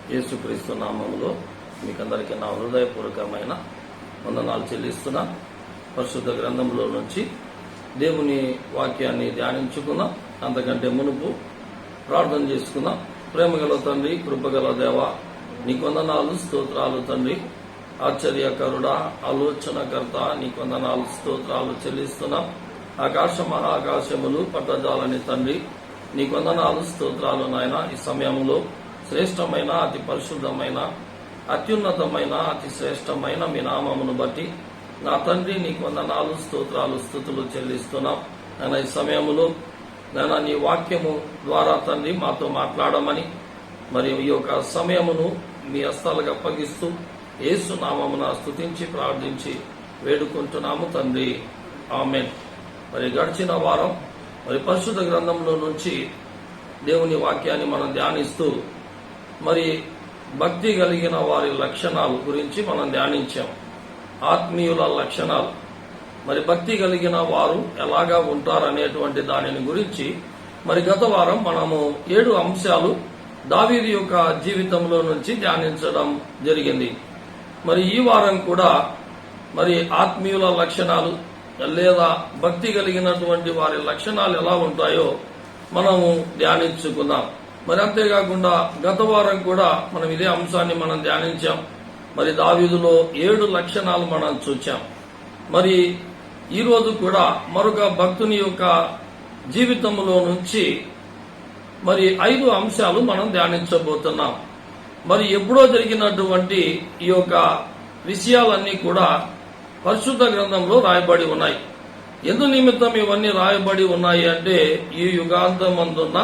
యేసుక్రీస్తు నామములో మీకందరికీ నా హృదయపూర్వకమైన వందనాలు చెల్లిస్తున్నా. పరిశుద్ధ గ్రంథంలో నుంచి దేవుని వాక్యాన్ని ధ్యానించుకున్నాం. అంతకంటే మునుపు ప్రార్థన చేసుకున్నాం. ప్రేమగల తండ్రి, కృపగల దేవ, నీకు వందనాలు, స్తోత్రాలు తండ్రి. ఆశ్చర్యకరుడా, ఆలోచనకర్త, నీకు వందనాలు, స్తోత్రాలు చెల్లిస్తున్నాం. ఆకాశ మహాకాశములు పట్టజాలని తండ్రి, నీకు వందనాలు, స్తోత్రాలు నాయన. ఈ సమయంలో శ్రేష్టమైన, అతి పరిశుద్ధమైన, అత్యున్నతమైన, అతి శ్రేష్టమైన మీ నామమును బట్టి నా తండ్రి నీకు వందనాలు, స్తోత్రాలు, స్తుతులు చెల్లిస్తున్నాం. నేను ఈ సమయంలో నేను నీ వాక్యము ద్వారా తండ్రి మాతో మాట్లాడమని, మరియు ఈ యొక్క సమయమును మీ హస్తాలకు అప్పగిస్తూ యేసు నామమున స్తుతించి ప్రార్థించి వేడుకుంటున్నాము తండ్రి, ఆమేన్. మరి గడిచిన వారం పరిశుద్ధ గ్రంథంలో నుంచి దేవుని వాక్యాన్ని మనం ధ్యానిస్తూ మరి భక్తి కలిగిన వారి లక్షణాల గురించి మనం ధ్యానించాం. ఆత్మీయుల లక్షణాలు, మరి భక్తి కలిగిన వారు ఎలాగా ఉంటారనేటువంటి దానిని గురించి మరి గత వారం మనము 7 అంశాలు దావీదు యొక్క జీవితంలో నుంచి ధ్యానించడం జరిగింది. మరి ఈ వారం కూడా మరి ఆత్మీయుల లక్షణాలు లేదా భక్తి కలిగినటువంటి వారి లక్షణాలు ఎలా ఉంటాయో మనము ధ్యానించుకుందాం. మరి అంతేకాకుండా గత వారం కూడా మనం ఇదే అంశాన్ని మనం ధ్యానించాం. మరి దావీదులో 7 లక్షణాలు మనం చూచాం. మరి ఈ రోజు కూడా మరొక భక్తుని యొక్క జీవితంలో నుంచి మరి 5 అంశాలు మనం ధ్యానించబోతున్నాం. మరి ఎప్పుడో జరిగినటువంటి ఈ యొక్క విషయాలన్నీ కూడా పరిశుద్ధ గ్రంథంలో రాయబడి ఉన్నాయి. ఎందు నిమిత్తం ఇవన్నీ రాయబడి ఉన్నాయి అంటే ఈ యుగాంతమందున్న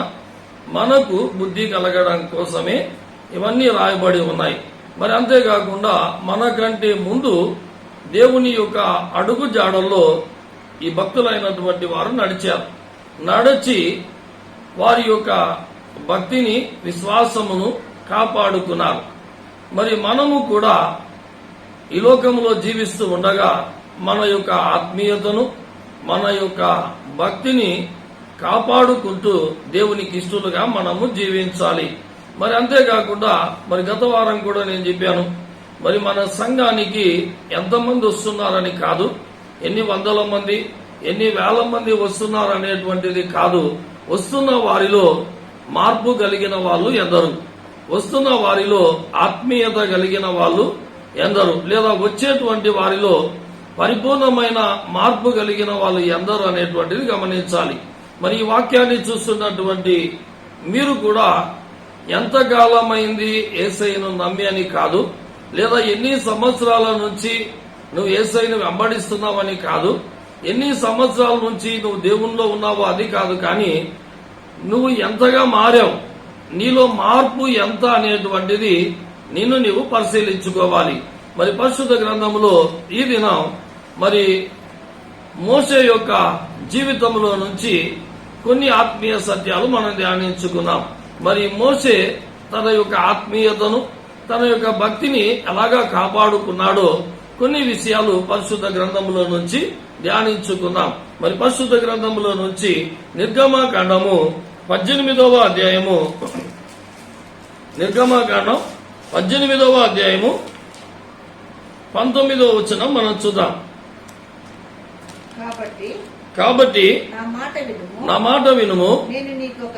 మనకు బుద్ధి కలగడం కోసమే ఇవన్నీ రాయబడి ఉన్నాయి. మరి అంతేకాకుండా మనకంటే ముందు దేవుని యొక్క అడుగు జాడల్లో ఈ భక్తులైనటువంటి వారు నడిచారు. నడిచి వారి యొక్క భక్తిని, విశ్వాసమును కాపాడుకున్నారు. మరి మనము కూడా ఈ లోకంలో జీవిస్తూ ఉండగా మన యొక్క ఆత్మీయతను, మన యొక్క భక్తిని కాపాడుకుంటూ దేవునికి ఇష్టలుగా మనము జీవించాలి. మరి అంతేకాకుండా మరి గత వారం కూడా నేను చెప్పాను, మరి మన సంఘానికి ఎంతమంది వస్తున్నారని కాదు, ఎన్ని వందల మంది, ఎన్ని వేల మంది వస్తున్నారనేటువంటిది కాదు. వస్తున్న వారిలో మార్పు కలిగిన వాళ్ళు ఎందరు, వస్తున్న వారిలో ఆత్మీయత కలిగిన వాళ్ళు ఎందరు, లేదా వచ్చేటువంటి వారిలో పరిపూర్ణమైన మార్పు కలిగిన వాళ్ళు ఎందరు అనేటువంటిది గమనించాలి. మరి ఈ వాక్యాన్ని చూస్తున్నటువంటి మీరు కూడా ఎంతకాలమైంది యేసయ్యను నమ్మి అని కాదు, లేదా ఎన్ని సంవత్సరాల నుంచి నువ్వు యేసయ్యను వెంబడిస్తున్నావని కాదు, ఎన్ని సంవత్సరాల నుంచి నువ్వు దేవునిలో ఉన్నావో అది కాదు, కానీ నువ్వు ఎంతగా మారావు, నీలో మార్పు ఎంత అనేటువంటిది నిన్ను నీవు పరిశీలించుకోవాలి. మరి పరిశుద్ధ గ్రంథంలో ఈ దినం మరి మోషే యొక్క జీవితంలో నుంచి కొన్ని ఆత్మీయ సత్యాలు మనం ధ్యానించుకున్నాం. మరి మోషే తన యొక్క ఆత్మీయతను, తన యొక్క భక్తిని ఎలాగా కాపాడుకున్నాడో కొన్ని విషయాలు పరిశుద్ధ గ్రంథంలో నుంచి ధ్యానించుకుందాం. మరి పరిశుద్ధ గ్రంథంలో నుంచి నిర్గమకాండము 18వ అధ్యాయము, నిర్గమకాండం 18వ అధ్యాయము 19వ వచనం మనం చూద్దాం. కాబట్టి నా మాట వినుము, నేను నీకొక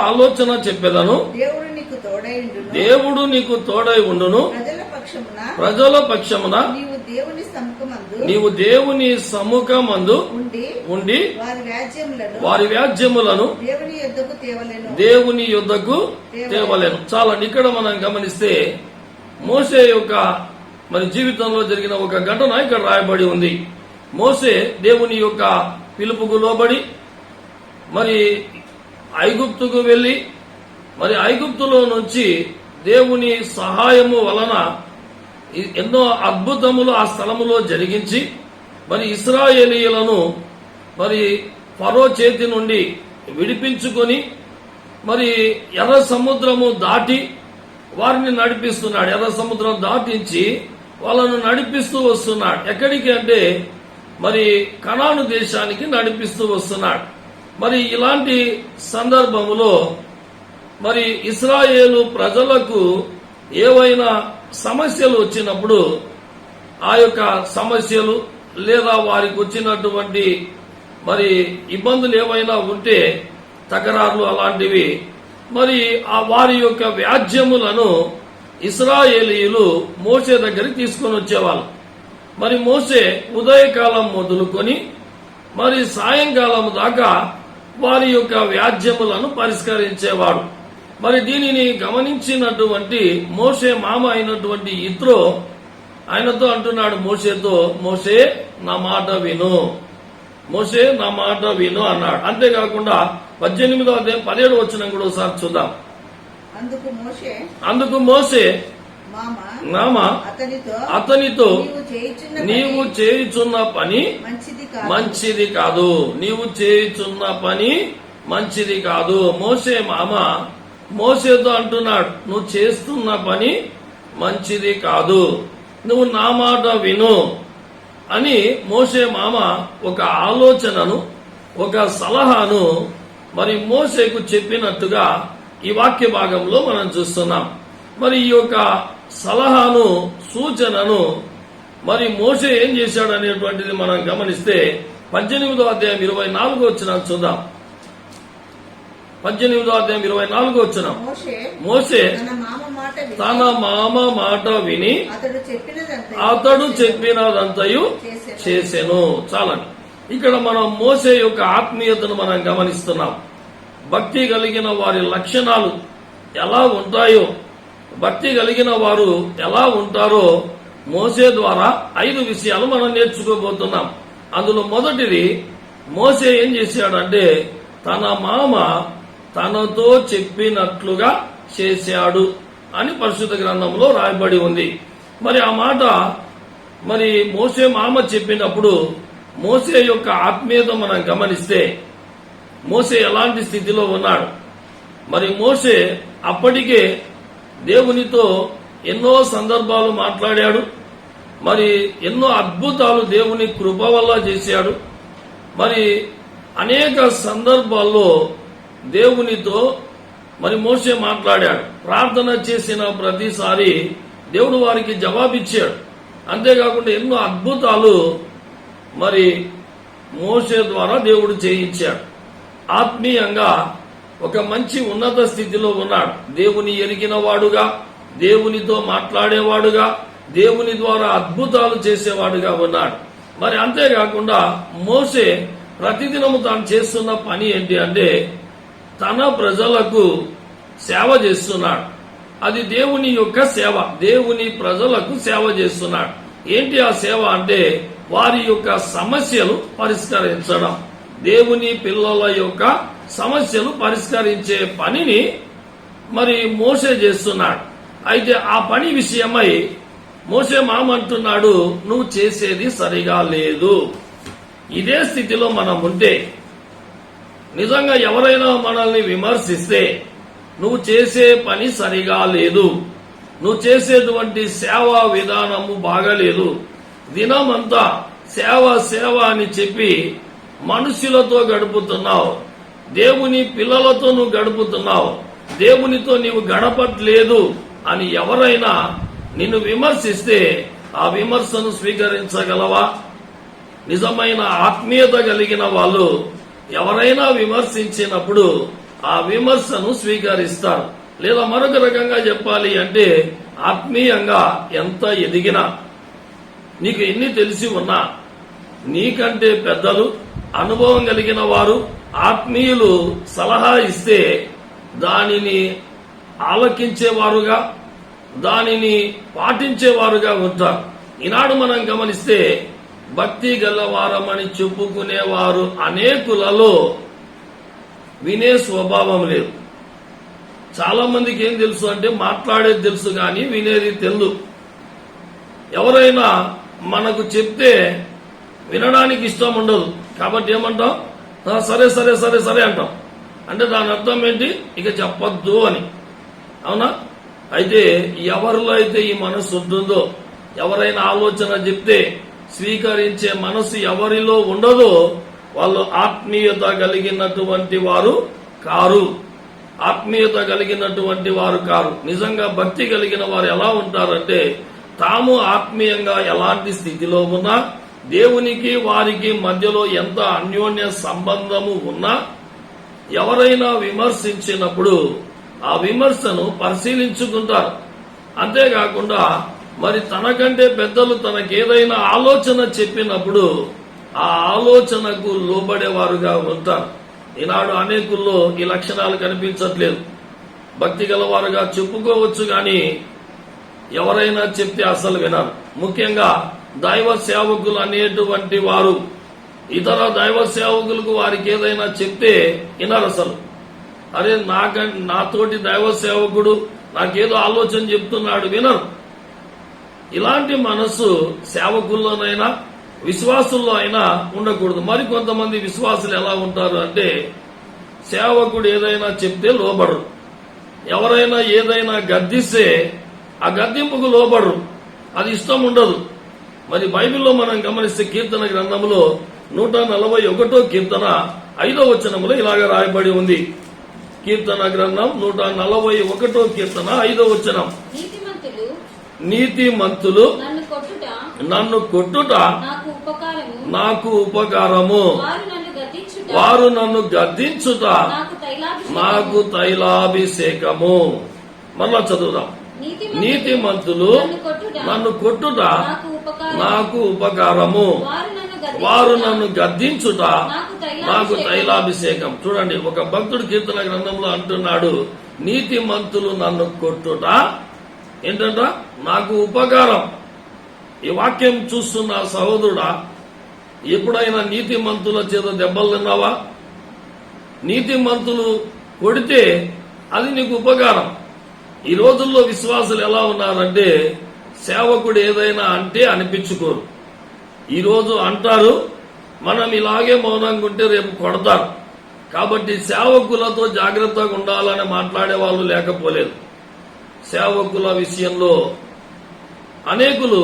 ఆలోచన చెప్పెదను, దేవుడు నీకు తోడై ఉండును, ప్రజల పక్షమున నీవు దేవుని సముఖమందు ఉండి వారి వ్యాజ్యములను దేవుని యొద్దకు తేవలేను. చాలా ఇక్కడ మనం గమనిస్తే మోషే యొక్క మరి జీవితంలో జరిగిన ఒక ఘటన ఇక్కడ రాయబడి ఉంది. మోషే దేవుని యొక్క పిలుపుకు లోబడి మరి ఐగుప్తుకు వెళ్లి మరి ఐగుప్తులో నుంచి దేవుని సహాయము వలన ఎన్నో అద్భుతములు ఆ స్థలములో జరిగించి మరి ఇశ్రాయేలీయులను మరి ఫరో చేతి నుండి విడిపించుకొని మరి ఎర్ర సముద్రము దాటి వారిని నడిపిస్తున్నాడు. ఎర్ర సముద్రం దాటించి వాళ్ళను నడిపిస్తూ వస్తున్నాడు. ఎక్కడికి అంటే మరి కనాను దేశానికి నడిపిస్తూ వస్తున్నాడు. మరి ఇలాంటి సందర్భములో మరి ఇశ్రాయేలు ప్రజలకు ఏవైనా సమస్యలు వచ్చినప్పుడు ఆ యొక్క సమస్యలు లేదా వారికి వచ్చినటువంటి మరి ఇబ్బందులు ఏవైనా ఉంటే తకరారులు అలాంటివి మరి ఆ వారి యొక్క వ్యాజ్యములను ఇశ్రాయేలీయులు మోషే దగ్గరికి తీసుకొని వచ్చేవాళ్ళు. మరి మోషే ఉదయకాలం మొదలుకొని మరి సాయంకాలం దాకా వారి యొక్క వ్యాజ్యములను పరిష్కరించేవాడు. మరి దీనిని గమనించినటువంటి మోషే మామ అయినటువంటి ఇత్రో ఆయనతో అంటున్నాడు మోషేతో, మోషే నా మాట విను, మోషే నా మాట విను అన్నాడు. అంతేకాకుండా 18వ అధ్యాయం 17వ వచనం కూడా ఒకసారి చూద్దాం. అందుకు మోషే మామ అతనితో నీవు చేయుచున్న పని మంచిది కాదు, నీవు చేయుచున్న పని మంచిది కాదు. మోషే మామ మోషేతో అంటున్నాడు, నువ్వు చేస్తున్న పని మంచిది కాదు, నువ్వు నా మాట విను అని మోషే మామ ఒక ఆలోచనను ఒక సలహాను మరి మోషేకు చెప్పినట్టుగా ఈ వాక్య భాగంలో మనం చూస్తున్నాం. మరి ఈ యొక్క సలహాను సూచనను మరి మోషే ఏం చేశాడు అనేటువంటిది మనం గమనిస్తే 18వ అధ్యాయం 24వ వచనం చూద్దాం. 18వ అధ్యాయం 24వ వచనం. మోషే తన మామ మాట విని అతడు చెప్పినదంతయు చేసెను. చాలండి. ఇక్కడ మనం మోషే యొక్క ఆత్మీయతను మనం గమనిస్తున్నాం. భక్తి కలిగిన వారి లక్షణాలు ఎలా ఉంటాయో, భక్తి కలిగిన వారు ఎలా ఉంటారో మోషే ద్వారా 5 విషయాలు మనం నేర్చుకోబోతున్నాం. అందులో మొదటిది, మోషే ఏం చేశాడంటే తన మామ తనతో చెప్పినట్లుగా చేశాడు అని పరిశుద్ధ గ్రంథంలో రాయబడి ఉంది. మరి ఆ మాట మరి మోషే మామ చెప్పినప్పుడు మోషే యొక్క ఆత్మీయత మనం గమనిస్తే మోషే ఎలాంటి స్థితిలో ఉన్నాడు. మరి మోషే అప్పటికే దేవునితో ఎన్నో సందర్భాలు మాట్లాడాడు. మరి ఎన్నో అద్భుతాలు దేవుని కృప వల్ల చేశాడు. మరి అనేక సందర్భాల్లో దేవునితో మరి మోషే మాట్లాడాడు. ప్రార్థన చేసిన ప్రతిసారి దేవుడు వారికి జవాబిచ్చాడు. అంతేకాకుండా ఎన్నో అద్భుతాలు మరి మోషే ద్వారా దేవుడు చేయించాడు. ఆత్మీయంగా ఒక మంచి ఉన్నత స్థితిలో ఉన్నాడు. దేవుని ఎరిగిన వాడుగా, దేవునితో మాట్లాడేవాడుగా, దేవుని ద్వారా అద్భుతాలు చేసేవాడుగా ఉన్నాడు. మరి అంతేకాకుండా మోషే ప్రతిదినము తాను చేస్తున్న పని ఏంటి అంటే తన ప్రజలకు సేవ చేస్తున్నాడు. అది దేవుని యొక్క సేవ, దేవుని ప్రజలకు సేవ చేస్తున్నాడు. ఏంటి ఆ సేవ అంటే వారి యొక్క సమస్యలు పరిష్కరించడం, దేవుని పిల్లల యొక్క సమస్యలు పరిష్కరించే పనిని మరి మోషే చేస్తున్నాడు. అయితే ఆ పని విషయమై మోషే మామంటున్నాడు, నువ్వు చేసేది సరిగా లేదు. ఇదే స్థితిలో మనం ఉంటే, నిజంగా ఎవరైనా మనల్ని విమర్శిస్తే నువ్వు చేసే పని సరిగా లేదు, నువ్వు చేసేటువంటి సేవా విధానము బాగలేదు, దినమంతా సేవ సేవ అని చెప్పి మనుషులతో గడుపుతున్నావు, దేవుని పిల్లలతో నువ్వు గడుపుతున్నావు, దేవునితో నీవు గడపట్లేదు అని ఎవరైనా నిన్ను విమర్శిస్తే ఆ విమర్శను స్వీకరించగలవా? నిజమైన ఆత్మీయత కలిగిన వాళ్ళు ఎవరైనా విమర్శించినప్పుడు ఆ విమర్శను స్వీకరిస్తారు. లేదా మరొక రకంగా చెప్పాలి అంటే ఆత్మీయంగా ఎంత ఎదిగినా, నీకు ఎన్ని తెలిసి ఉన్నా, నీకంటే పెద్దలు, అనుభవం కలిగిన వారు, ఆత్మీయులు సలహా ఇస్తే దానిని ఆలకించేవారుగా, దానిని పాటించేవారుగా ఉంటారు. ఈనాడు మనం గమనిస్తే భక్తి గలవారమని చెప్పుకునేవారు అనేకులలో వినే స్వభావం లేదు. చాలా మందికి ఏం తెలుసు అంటే మాట్లాడేది తెలుసు కానీ వినేది తెలియదు. ఎవరైనా మనకు చెప్తే వినడానికి ఇష్టం ఉండదు. కాబట్టి ఏమంటాం? సరే సరే సరే సరే అంటాం. అంటే దాని అర్థం ఏంటి? ఇక చెప్పొద్దు అని. అవునా? అయితే ఎవరిలో అయితే ఈ మనసు ఉంటుందో, ఎవరైనా ఆలోచన చెప్తే స్వీకరించే మనసు ఎవరిలో ఉండదో వాళ్ళు ఆత్మీయత కలిగినటువంటి వారు కారు. ఆత్మీయత కలిగినటువంటి వారు కారు. నిజంగా భక్తి కలిగిన వారు ఎలా ఉంటారంటే తాము ఆత్మీయంగా ఎలాంటి స్థితిలో ఉన్నా, దేవునికి వారికి మధ్యలో ఎంత అన్యోన్య సంబంధము ఉన్నా, ఎవరైనా విమర్శించినప్పుడు ఆ విమర్శను పరిశీలించుకుంటారు. అంతేకాకుండా మరి తనకంటే పెద్దలు తనకేదైనా ఆలోచన చెప్పినప్పుడు ఆ ఆలోచనకు లోబడేవారుగా ఉంటారు. ఈనాడు అనేకుల్లో ఈ లక్షణాలు కనిపించట్లేదు. భక్తి గలవారుగా చెప్పుకోవచ్చు గాని ఎవరైనా చెప్తే అసలు వినరు. ముఖ్యంగా దైవ సేవకులు అనేటువంటి వారు ఇతర దైవ సేవకులకు వారికి ఏదైనా చెప్తే వినరు అసలు. అరే నాతోటి దైవ సేవకుడు నాకేదో ఆలోచన చెప్తున్నాడు, వినరు. ఇలాంటి మనస్సు సేవకుల్లోనైనా విశ్వాసుల్లో అయినా ఉండకూడదు. మరి కొంతమంది విశ్వాసులు ఎలా ఉంటారు అంటే సేవకుడు ఏదైనా చెప్తే లోబడరు, ఎవరైనా ఏదైనా గద్దిస్తే ఆ గద్దింపుకు లోబడరు, అది ఇష్టం ఉండదు. మరి బైబిల్లో మనం గమనిస్తే కీర్తన గ్రంథంలో 141 కీర్తన 5వ వచనంలో ఇలాగ రాయబడి ఉంది. కీర్తన గ్రంథం 141 కీర్తన 5వ వచనం, నీతిమంతులు నన్ను కొట్టుట నాకు ఉపకారము, వారు నన్ను గద్దించుట నాకు తైలాభిషేకము. మళ్ళా చదువుదాం. నీతిమంతులు నన్ను కొట్టుట నాకు ఉపకారము, వారు నన్ను గద్దించుట నాకు తైలాభిషేకం. చూడండి, ఒక భక్తుడు కీర్తన గ్రంథంలో అంటున్నాడు, నీతిమంతులు నన్ను కొట్టుట ఏంటంట నాకు ఉపకారం. ఈ వాక్యం చూస్తున్న సహోదరుడా, ఎప్పుడైనా నీతిమంతుల చేత దెబ్బలు తిన్నావా? నీతిమంతులు కొడితే అది నీకు ఉపకారం. ఈ రోజుల్లో విశ్వాసులు ఎలా ఉన్నారంటే సేవకుడు ఏదైనా అంటే అనిపించుకోరు. ఈరోజు అంటారు, మనం ఇలాగే మౌనంగా ఉంటే రేపు కొడతారు. కాబట్టి సేవకులతో జాగ్రత్తగా ఉండాలని మాట్లాడే వాళ్ళు లేకపోలేదు. సేవకుల విషయంలో అనేకులు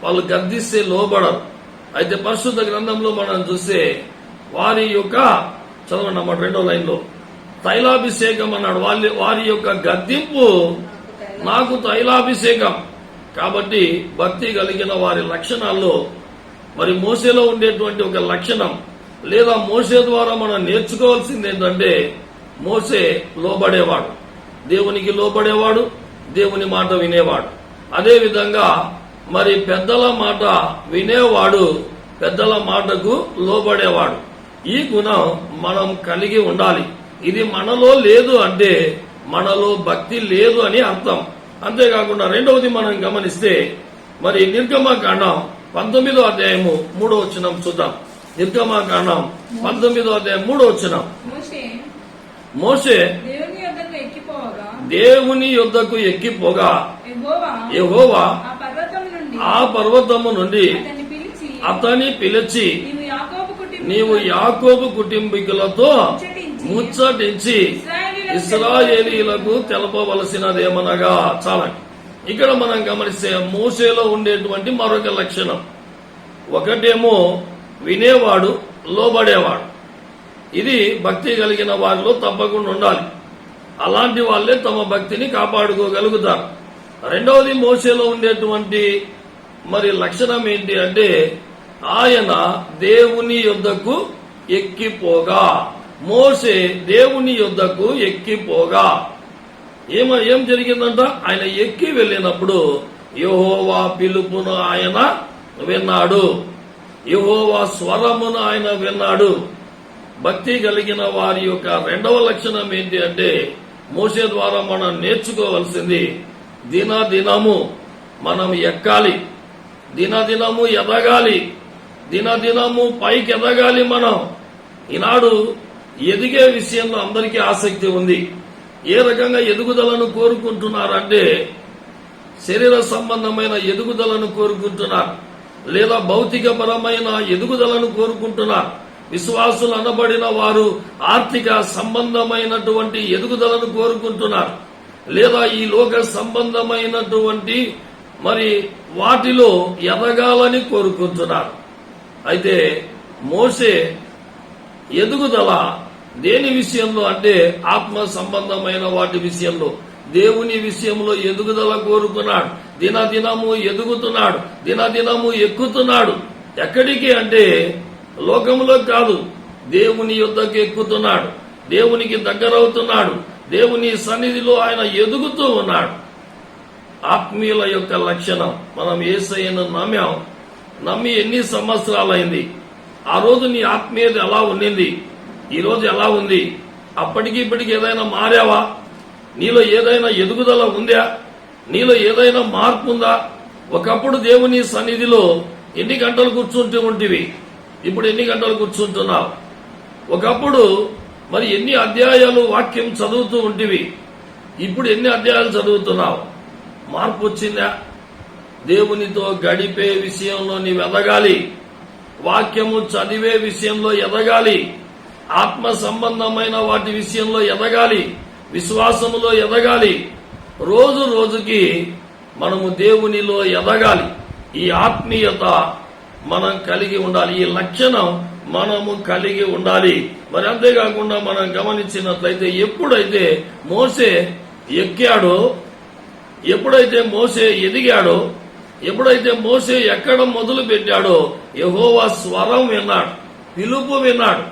వాళ్ళు గద్దిస్తే లోబడరు. అయితే పరిశుద్ధ గ్రంథంలో మనం చూస్తే వారి యొక్క చదవండి అన్నమాట 2వ లైన్లో తైలాభిషేకం అన్నాడు. వారి యొక్క గద్దింపు నాకు తైలాభిషేకం. కాబట్టి భక్తి కలిగిన వారి లక్షణాల్లో మరి మోసేలో ఉండేటువంటి ఒక లక్షణం లేదా మోసే ద్వారా మనం నేర్చుకోవాల్సింది ఏంటంటే మోసే లోబడేవాడు, దేవునికి లోబడేవాడు, దేవుని మాట వినేవాడు. అదే విధంగా మరి పెద్దల మాట వినేవాడు, పెద్దల మాటకు లోబడేవాడు. ఈ గుణం మనం కలిగి ఉండాలి. ఇది మనలో లేదు అంటే మనలో భక్తి లేదు అని అర్థం. అంతేకాకుండా రెండవది మనం గమనిస్తే మరి నిర్గమకాండం 19వ అధ్యాయము 3వ వచనం చూద్దాం. నిర్గమకాండం 19వ అధ్యాయం 3వ వచనం, మోషే దేవుని యొద్దకు ఎక్కిపోగా యెహోవా ఆ పర్వతము నుండి అతని పిలిచి నీవు యాకోబు కుటుంబీకులతో ముచ్చటించి ఇశ్రాయేలీయులకు తెలపవలసినదేమనగా. చాలా ఇక్కడ మనం గమనిస్తే మోసేలో ఉండేటువంటి మరొక లక్షణం, ఒకటేమో వినేవాడు, లోబడేవాడు. ఇది భక్తి కలిగిన వారిలో తప్పకుండా ఉండాలి. అలాంటి వాళ్ళే తమ భక్తిని కాపాడుకోగలుగుతారు. రెండవది మోసేలో ఉండేటువంటి మరి లక్షణం ఏంటి అంటే ఆయన దేవుని యొద్దకు ఎక్కిపోగా. మోసే దేవుని యొద్దకు ఎక్కిపోగా ఏం జరిగిందంట? ఆయన ఎక్కి వెళ్ళినప్పుడు యెహోవా పిలుపును ఆయన విన్నాడు, యెహోవా స్వరమును ఆయన విన్నాడు. భక్తి కలిగిన వారి యొక్క రెండవ లక్షణం ఏంటి అంటే మోసే ద్వారా మనం నేర్చుకోవాల్సింది దినదినము మనం ఎక్కాలి, దినదినము ఎదగాలి, దినదినము పైకి ఎదగాలి. మనం ఈనాడు ఎదిగే విషయంలో అందరికీ ఆసక్తి ఉంది. ఏ రకంగా ఎదుగుదలను కోరుకుంటున్నారంటే శరీర సంబంధమైన ఎదుగుదలను కోరుకుంటున్నారు, లేదా భౌతికపరమైన ఎదుగుదలను కోరుకుంటున్నారు. విశ్వాసులు అనబడిన వారు ఆర్థిక సంబంధమైనటువంటి ఎదుగుదలను కోరుకుంటున్నారు, లేదా ఈ లోక సంబంధమైనటువంటి మరి వాటిలో ఎదగాలని కోరుకుంటున్నారు. అయితే మోసే ఎదుగుదల దేని విషయంలో అంటే ఆత్మ సంబంధమైన వాటి విషయంలో, దేవుని విషయంలో ఎదుగుదల కోరుకున్నాడు. దినదినము ఎదుగుతున్నాడు, దినదినము ఎక్కుతున్నాడు. ఎక్కడికి అంటే లోకంలో కాదు, దేవుని యొద్దకు ఎక్కుతున్నాడు, దేవునికి దగ్గరవుతున్నాడు, దేవుని సన్నిధిలో ఆయన ఎదుగుతూ ఉన్నాడు. ఆత్మీయుల యొక్క లక్షణం. మనం యేసయ్యను నమ్మి ఎన్ని సంవత్సరాలైంది? ఆ రోజు నీ ఆత్మీయత ఎలా ఉండింది? ఈ రోజు ఎలా ఉంది? అప్పటికి ఇప్పటికి ఏదైనా మారావా? నీలో ఏదైనా ఎదుగుదల ఉందా? నీలో ఏదైనా మార్పు ఉందా? ఒకప్పుడు దేవుని సన్నిధిలో ఎన్ని గంటలు కూర్చుంటూ ఉంటివి, ఇప్పుడు ఎన్ని గంటలు కూర్చుంటున్నావు? ఒకప్పుడు మరి ఎన్ని అధ్యాయాలు వాక్యం చదువుతూ ఉంటివి, ఇప్పుడు ఎన్ని అధ్యాయాలు చదువుతున్నావు? మార్పు వచ్చిందా? దేవునితో గడిపే విషయంలో నీవు ఎదగాలి, వాక్యము చదివే విషయంలో ఎదగాలి, ఆత్మ సంబంధమైన వాటి విషయంలో ఎదగాలి, విశ్వాసములో ఎదగాలి. రోజు రోజుకి మనము దేవునిలో ఎదగాలి. ఈ ఆత్మీయత మనం కలిగి ఉండాలి, ఈ లక్షణం మనము కలిగి ఉండాలి. మరి అంతేకాకుండా మనం గమనించినట్లయితే ఎప్పుడైతే మోసే ఎక్కాడో, ఎప్పుడైతే మోసే ఎదిగాడో, ఎప్పుడైతే మోసే ఎక్కడం మొదలు పెట్టాడో యెహోవా స్వరం విన్నాడు, పిలుపు విన్నాడు.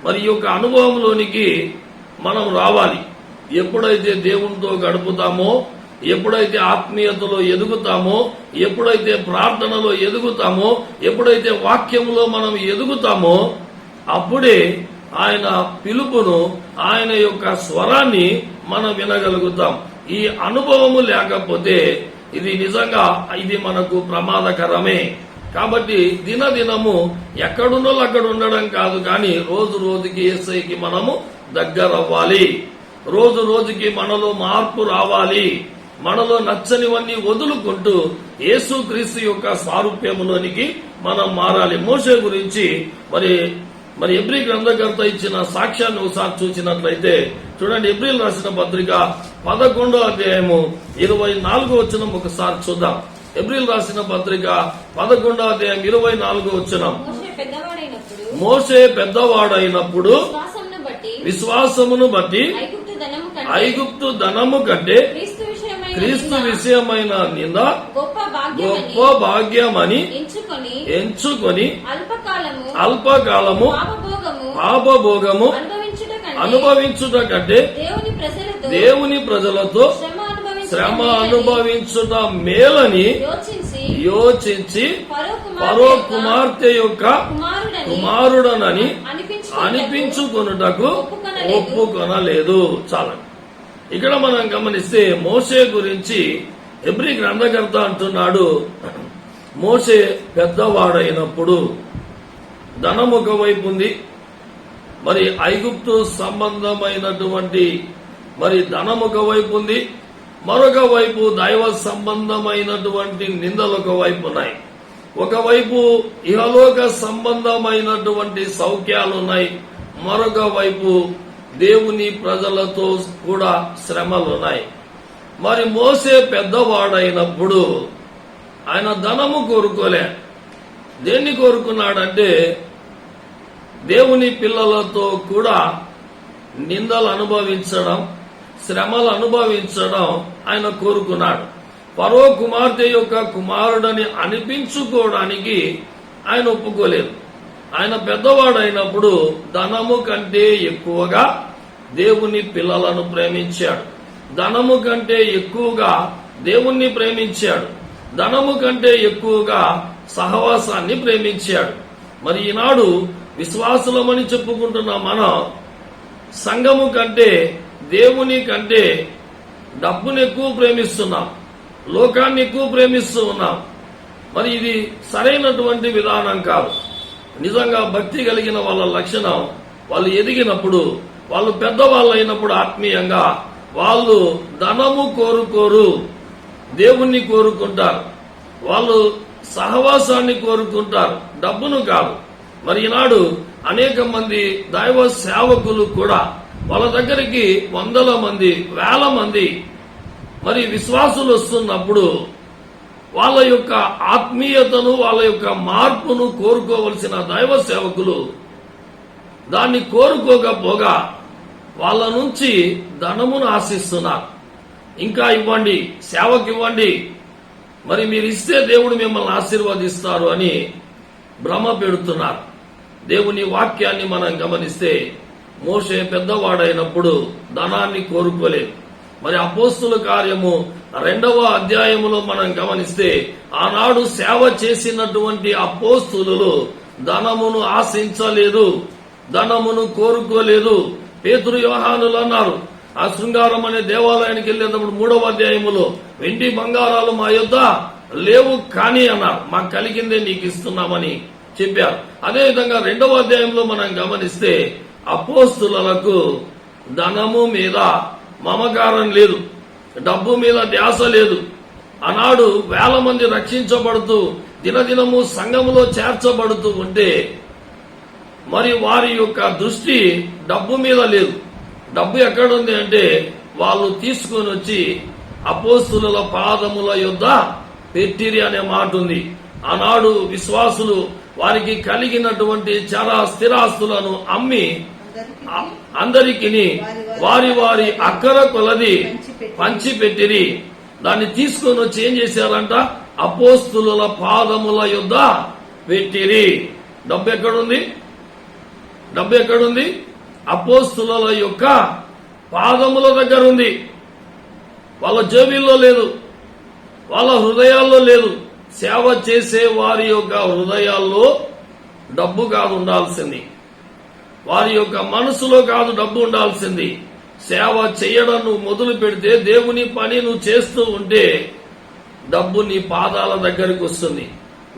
మరి ఈ యొక్క అనుభవంలోనికి మనం రావాలి. ఎప్పుడైతే దేవునితో గడుపుతామో, ఎప్పుడైతే ఆత్మీయతలో ఎదుగుతామో, ఎప్పుడైతే ప్రార్థనలో ఎదుగుతామో, ఎప్పుడైతే వాక్యంలో మనం ఎదుగుతామో, అప్పుడే ఆయన పిలుపును, ఆయన యొక్క స్వరాన్ని మనం వినగలుగుతాం. ఈ అనుభవము లేకపోతే ఇది నిజంగా ఇది మనకు ప్రమాదకరమే. కాబట్టి దినదినము ఎక్కడున్నో అక్కడ ఉండడం కాదు, కానీ రోజు రోజుకి యేసయ్యకి మనము దగ్గరవ్వాలి. రోజు రోజుకి మనలో మార్పు రావాలి. మనలో నచ్చనివన్నీ వదులుకుంటూ యేసుక్రీస్తు యొక్క సారూప్యములోనికి మనం మారాలి. మోషే గురించి మరి ఎబ్రీ గ్రంథకర్త ఇచ్చిన సాక్ష్యాన్ని ఒకసారి చూసినట్లయితే చూడండి. ఎబ్రీల్ రాసిన పత్రిక 11వ అధ్యాయము 24వ వచనం ఒకసారి చూద్దాం. ఎబ్రీల్ రాసిన పత్రిక 11వ అధ్యాయం 24వ వచనం. మోషే పెద్దవాడైనప్పుడు విశ్వాసమును బట్టి ఐగుప్తు ధనము కంటే క్రీస్తు విషయమైన నింద గొప్ప భాగ్యమని ఎంచుకొని అల్పకాలము పాపభోగము అనుభవించుట కంటే దేవుని ప్రజలతో శ్రమ అనుభవించుట మేలని యోచించి ఫరో కుమార్తె యొక్క కుమారుడనని అనిపించుకొనుటకు ఒప్పుకొనలేదు. చాలా ఇక్కడ మనం గమనిస్తే మోషే గురించి ఎబ్రీ గ్రంథకర్త అంటున్నాడు, మోషే పెద్దవాడైనప్పుడు ధనం ఒక వైపు ఉంది, మరి ఐగుప్తు సంబంధమైనటువంటి మరి ధనం ఒక వైపు ఉంది, మరొక వైపు దైవ సంబంధమైనటువంటి నిందలు ఒక వైపు ఉన్నాయి. ఒకవైపు ఇహలోక సంబంధమైనటువంటి సౌఖ్యాలు ఉన్నాయి, మరొక వైపు దేవుని ప్రజలతో కూడా శ్రమలు ఉన్నాయి. మరి మోసే పెద్దవాడైనప్పుడు ఆయన ధనము కోరుకోలే. దేన్ని కోరుకున్నాడంటే దేవుని పిల్లలతో కూడా నిందలు అనుభవించడం, శ్రమలు అనుభవించడం ఆయన కోరుకున్నాడు. ఫరో కుమార్తె యొక్క కుమారుడని అనిపించుకోవడానికి ఆయన ఒప్పుకోలేదు. ఆయన పెద్దవాడైనప్పుడు ధనము కంటే ఎక్కువగా దేవుని పిల్లలను ప్రేమించాడు, ధనము కంటే ఎక్కువగా దేవుణ్ణి ప్రేమించాడు, ధనము కంటే ఎక్కువగా సహవాసాన్ని ప్రేమించాడు. మరి ఈనాడు విశ్వాసులమని చెప్పుకుంటున్న మనం సంఘము కంటే దేవుని కంటే డబ్బును ఎక్కువ ప్రేమిస్తున్నాం, లోకాన్ని ఎక్కువ ప్రేమిస్తూ ఉన్నాం. మరి ఇది సరైనటువంటి విధానం కాదు. నిజంగా భక్తి కలిగిన వాళ్ళ లక్షణం, వాళ్ళు ఎదిగినప్పుడు, వాళ్ళు పెద్దవాళ్ళు అయినప్పుడు ఆత్మీయంగా వాళ్ళు ధనము కోరుకోరు, దేవుణ్ణి కోరుకుంటారు, వాళ్ళు సహవాసాన్ని కోరుకుంటారు, డబ్బును కాదు. మరి ఈనాడు అనేక మంది దైవ సేవకులు కూడా వాళ్ళ దగ్గరికి వందల మంది, వేల మంది మరి విశ్వాసులు వస్తున్నప్పుడు వాళ్ళ యొక్క ఆత్మీయతను, వాళ్ళ యొక్క మార్పును కోరుకోవలసిన దైవ సేవకులు దాన్ని కోరుకోకపోగా వాళ్ళ నుంచి ధనమును ఆశిస్తున్నారు. ఇంకా ఇవ్వండి, సేవకి ఇవ్వండి, మరి మీరు ఇస్తే దేవుడు మిమ్మల్ని ఆశీర్వదిస్తారు అని భ్రమ పెడుతున్నారు. దేవుని వాక్యాన్ని మనం గమనిస్తే మోషే పెద్దవాడైనప్పుడు ధనాన్ని కోరుకోలేదు. మరి అపోస్తుల కార్యము 2వ అధ్యాయములో మనం గమనిస్తే ఆనాడు సేవ చేసినటువంటి అపోస్తులు ధనమును ఆశించలేదు, ధనమును కోరుకోలేదు. పేతురు యోహానులు అన్నారు, ఆ శృంగారం అనే దేవాలయానికి వెళ్ళేటప్పుడు 3వ అధ్యాయములో వెండి బంగారాలు మా యొద్ద లేవు కానీ అన్నారు, మాకు కలిగిందే నీకు ఇస్తున్నామని చెప్పారు. అదేవిధంగా 2వ అధ్యాయంలో మనం గమనిస్తే అపోస్తులకు ధనము మీద మమకారం లేదు, డబ్బు మీద ధ్యాస లేదు. ఆనాడు 1000 మంది రక్షించబడుతూ దినదినము సంఘములో చేర్చబడుతూ ఉంటే మరి వారి యొక్క దృష్టి డబ్బు మీద లేదు. డబ్బు ఎక్కడుంది అంటే వాళ్ళు తీసుకొని వచ్చి అపోస్తుల పాదముల యొద్ద పెట్టిరి అనే మాట ఉంది. ఆనాడు విశ్వాసులు వారికి కలిగినటువంటి చర స్థిరాస్తులను అమ్మి అందరికీ వారి వారి అక్కర కొలది పంచిపెట్టిరి. దాన్ని తీసుకొని వచ్చి ఏం చేశారంట, అపోస్తుల పాదముల యొద్ద పెట్టిరి. డబ్బు ఎక్కడుంది? డబ్బు ఎక్కడుంది? అపోస్తుల యొక్క పాదముల దగ్గర ఉంది. వాళ్ళ జేబుల్లో లేదు, వాళ్ళ హృదయాల్లో లేదు. సేవ చేసే వారి యొక్క హృదయాల్లో డబ్బు కాదు ఉండాల్సింది, వారి యొక్క మనసులో కాదు డబ్బు ఉండాల్సింది. సేవ చేయడం నువ్వు మొదలు పెడితే, దేవుని పని నువ్వు చేస్తూ ఉంటే డబ్బు నీ పాదాల దగ్గరికి వస్తుంది.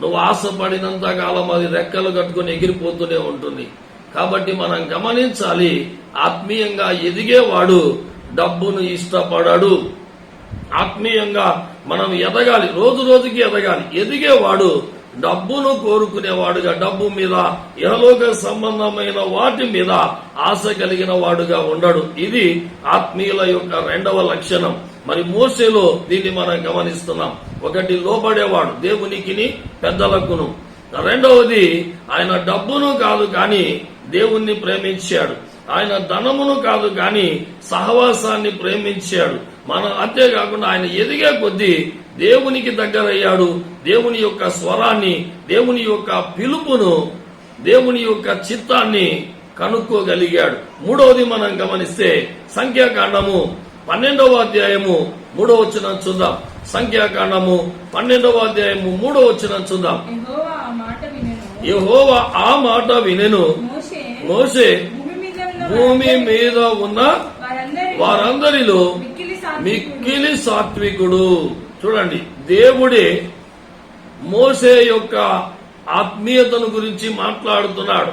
నువ్వు ఆశపడినంత కాలం అది రెక్కలు కట్టుకుని ఎగిరిపోతూనే ఉంటుంది. కాబట్టి మనం గమనించాలి, ఆత్మీయంగా ఎదిగేవాడు డబ్బును ఇష్టపడడు. ఆత్మీయంగా మనం ఎదగాలి, రోజు రోజుకి ఎదగాలి. ఎదిగేవాడు డబ్బును కోరుకునేవాడుగా, డబ్బు మీద, ఇహలోక సంబంధమైన వాటి మీద ఆశ కలిగిన వాడుగా ఉండడు. ఇది ఆత్మీయుల యొక్క 2వ లక్షణం. మరి మోషేలో దీన్ని మనం గమనిస్తున్నాం. ఒకటి, లోబడేవాడు దేవునికిని పెద్దలకును. 2వది, ఆయన డబ్బును కాదు కానీ దేవుణ్ణి ప్రేమించాడు. ఆయన ధనమును కాదు కానీ సహవాసాన్ని ప్రేమించాడు. అంతేకాకుండా ఆయన ఎదిగే కొద్దీ దేవునికి దగ్గరయ్యాడు. దేవుని యొక్క స్వరాన్ని, దేవుని యొక్క పిలుపును, దేవుని యొక్క చిత్తాన్ని కనుక్కోగలిగాడు. 3వది మనం గమనిస్తే సంఖ్యాకాండము 12వ అధ్యాయము 3వ వచనం చూద్దాం. సంఖ్యాకాండము 12వ అధ్యాయము 3వ వచనం చూద్దాం. యెహోవా ఆ మాట వినెను, మోషే భూమి మీద ఉన్న వారందరిలో మిక్కిలి సాత్వికుడు. చూడండి, దేవుడే మోషే యొక్క ఆత్మీయతను గురించి మాట్లాడుతున్నాడు.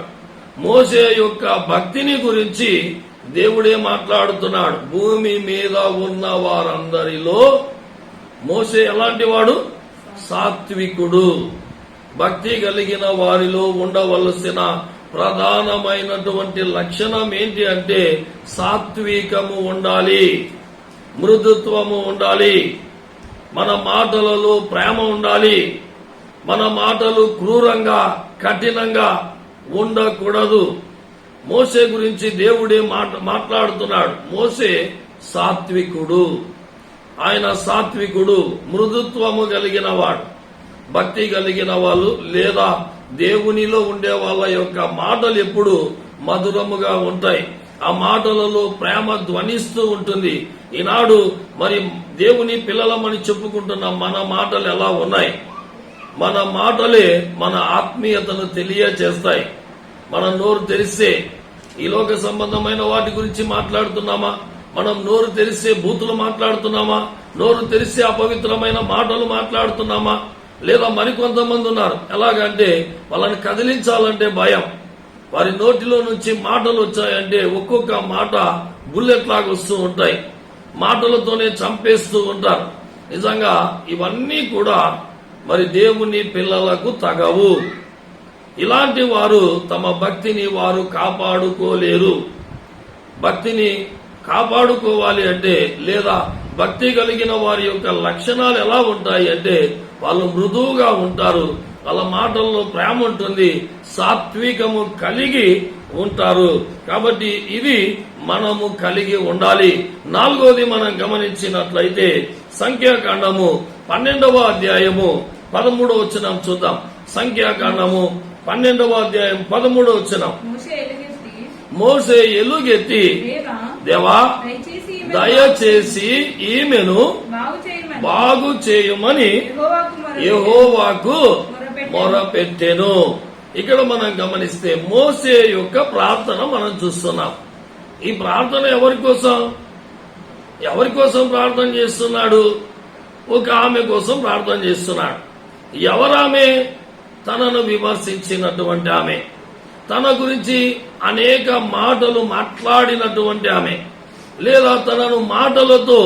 మోషే యొక్క భక్తిని గురించి దేవుడే మాట్లాడుతున్నాడు. భూమి మీద ఉన్న వారందరిలో మోషే ఎలాంటి వాడు? సాత్వికుడు. భక్తి కలిగిన వారిలో ఉండవలసిన ప్రధానమైనటువంటి లక్షణం ఏంటి అంటే సాత్వికము ఉండాలి, మృదుత్వము ఉండాలి, మన మాటలలో ప్రేమ ఉండాలి, మన మాటలు క్రూరంగా కఠినంగా ఉండకూడదు. మోషే గురించి దేవుడే మాట్లాడుతున్నాడు. మోషే సాత్వికుడు, ఆయన సాత్వికుడు, మృదుత్వము కలిగిన వాడు. భక్తి కలిగిన వాళ్ళు లేదా దేవునిలో ఉండే వాళ్ళ యొక్క మాటలు ఎప్పుడు మధురముగా ఉంటాయి. ఆ మాటలలో ప్రేమ ధ్వనిస్తూ ఉంటుంది. ఈనాడు మరి దేవుని పిల్లలమని చెప్పుకుంటున్న మన మాటలు ఎలా ఉన్నాయి? మన మాటలే మన ఆత్మీయతను తెలియచేస్తాయి. మనం నోరు తెరిస్తే ఈ లోక సంబంధమైన వాటి గురించి మాట్లాడుతున్నామా? మనం నోరు తెరిస్తే బూతులు మాట్లాడుతున్నామా? నోరు తెరిస్తే అపవిత్రమైన మాటలు మాట్లాడుతున్నామా? లేదా మరికొంతమంది ఉన్నారు, ఎలాగంటే వాళ్ళని కదిలించాలంటే భయం. వారి నోటిలో నుంచి మాటలు వచ్చాయంటే ఒక్కొక్క మాట బుల్లెట్ లాగా వస్తూ ఉంటాయి, మాటలతోనే చంపేస్తూ ఉంటారు. నిజంగా ఇవన్నీ కూడా మరి దేవుని పిల్లలకు తగవు. ఇలాంటి వారు తమ భక్తిని వారు కాపాడుకోలేరు. భక్తిని కాపాడుకోవాలి అంటే, లేదా భక్తి కలిగిన వారి యొక్క లక్షణాలు ఎలా ఉంటాయి అంటే, వాళ్ళు మృదువుగా ఉంటారు, వాళ్ళ మాటల్లో ప్రేమ ఉంటుంది, సాత్వికము కలిగి ఉంటారు. కాబట్టి ఇది మనము కలిగి ఉండాలి. నాలుగోది మనం గమనించినట్లయితే సంఖ్యాకాండము 12వ అధ్యాయము 13వ వచనం చూద్దాం. సంఖ్యాకాండము 12వ అధ్యాయం 13వ వచనం. మోషే ఎలుగెత్తి, దేవా దయచేసి ఈమెను బాగు చేయమని యెహోవాకు మొరపెట్టెను. ఇక్కడ మనం గమనిస్తే మోషే యొక్క ప్రార్థన మనం చూస్తున్నాం. ఈ ప్రార్థన ఎవరి కోసం ప్రార్థన చేస్తున్నాడు? ఒక ఆమె కోసం ప్రార్థన చేస్తున్నాడు. ఎవరామె? తనను విమర్శించినటువంటి ఆమె, తన గురించి అనేక మాటలు మాట్లాడినటువంటి ఆమె, లేదా తనను మాటలతో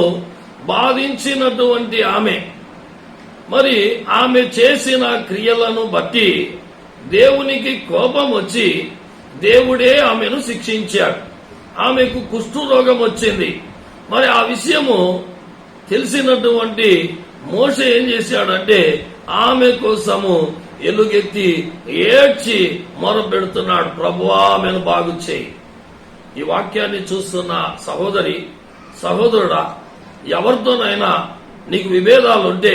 బాధించినటువంటి ఆమె. మరి ఆమె చేసిన క్రియలను బట్టి దేవునికి కోపం వచ్చి దేవుడే ఆమెను శిక్షించాడు. ఆమెకు కుష్ఠరోగం వచ్చింది. మరి ఆ విషయము తెలిసినటువంటి మోషే ఏం చేశాడంటే ఆమె కోసము ఎలుగెత్తి ఏడ్చి మొరపెడుతున్నాడు, ప్రభువా ఆమెను బాగు చేయి. ఈ వాక్యాన్ని చూస్తున్న సహోదరి సహోదరుడా, ఎవరితోనైనా నీకు విభేదాలుంటే,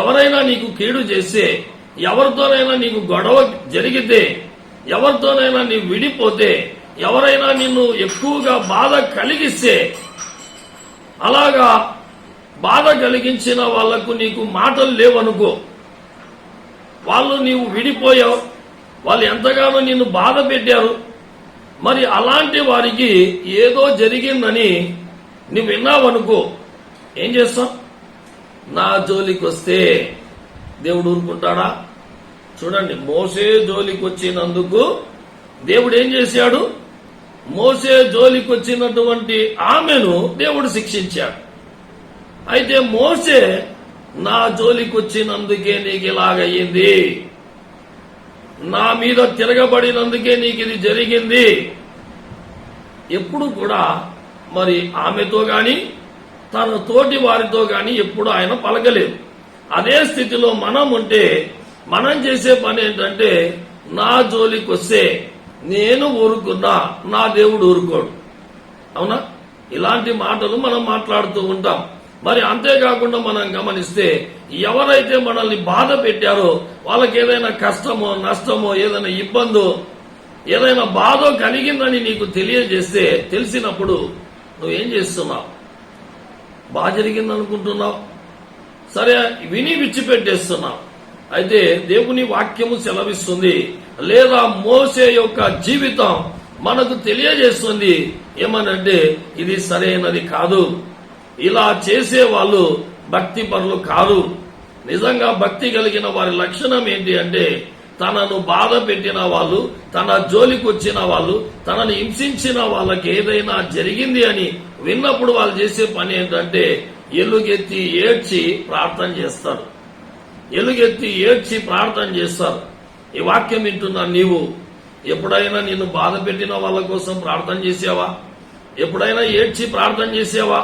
ఎవరైనా నీకు కీడు చేస్తే, ఎవరితోనైనా నీకు గొడవ జరిగితే, ఎవరితోనైనా నీ విడిపోతే, ఎవరైనా నిన్ను ఎక్కువగా బాధ కలిగిస్తే, అలాగా బాధ కలిగించిన వాళ్లకు నీకు మాటలు లేవనుకో, వాళ్ళు నీవు విడిపోయావు, వాళ్ళు ఎంతగానో నిన్ను బాధ పెట్టారు. మరి అలాంటి వారికి ఏదో జరిగిందని నువ్వు విన్నావనుకో, ఏం చేస్తావు? నా జోలికి వస్తే దేవుడు ఊరుకుంటాడా? చూడండి, మోషే జోలికి వచ్చినందుకు దేవుడు ఏం చేశాడు? మోషే జోలికి వచ్చినటువంటి ఆమెను దేవుడు శిక్షించాడు. అయితే మోషే నా జోలికి వచ్చినందుకే నీకు ఇలాగయ్యింది, నా మీద తిరగబడినందుకే నీకు ఇది జరిగింది. ఎప్పుడు కూడా మరి ఆమెతో గాని తన తోటి వారితో గాని ఎప్పుడు ఆయన పలకలేదు. అదే స్థితిలో మనం ఉంటే మనం చేసే పని ఏంటంటే, నా జోలికి వస్తే నేను ఊరుకున్నా, నా దేవుడు ఊరుకోడు. అవునా? ఇలాంటి మాటలు మనం మాట్లాడుతూ ఉంటాం. మరి అంతేకాకుండా మనం గమనిస్తే ఎవరైతే మనల్ని బాధ పెట్టారో వాళ్ళకి ఏదైనా కష్టమో నష్టమో ఏదైనా ఇబ్బందో ఏదైనా బాధో కలిగిందని నీకు తెలియజేస్తే, తెలిసినప్పుడు నువ్వేం చేస్తున్నావు? బాధ జరిగిందనుకుంటున్నావు, సరే విని విడిచిపెట్టేస్తున్నావు. అయితే దేవుని వాక్యము సెలవిస్తుంది, లేదా మోషే యొక్క జీవితం మనకు తెలియజేస్తుంది ఏమనంటే, ఇది సరైనది కాదు. ఇలా చేసే వాళ్ళు భక్తి పరులు కారు. నిజంగా భక్తి కలిగిన వారి లక్షణం ఏంటి అంటే, తనను బాధ పెట్టిన వాళ్ళు, తన జోలికి వచ్చిన వాళ్ళు, తనను హింసించిన వాళ్ళకి ఏదైనా జరిగింది అని విన్నప్పుడు వాళ్ళు చేసే పని ఏంటంటే, ఎలుగెత్తి ఏడ్చి ప్రార్థన చేస్తారు. ఎలుగెత్తి ఏడ్చి ప్రార్థన చేస్తారు. ఈ వాక్యం వింటున్నా నీవు ఎప్పుడైనా నిన్ను బాధ పెట్టిన వాళ్ళ కోసం ప్రార్థన చేసావా? ఎప్పుడైనా ఏడ్చి ప్రార్థన చేసావా?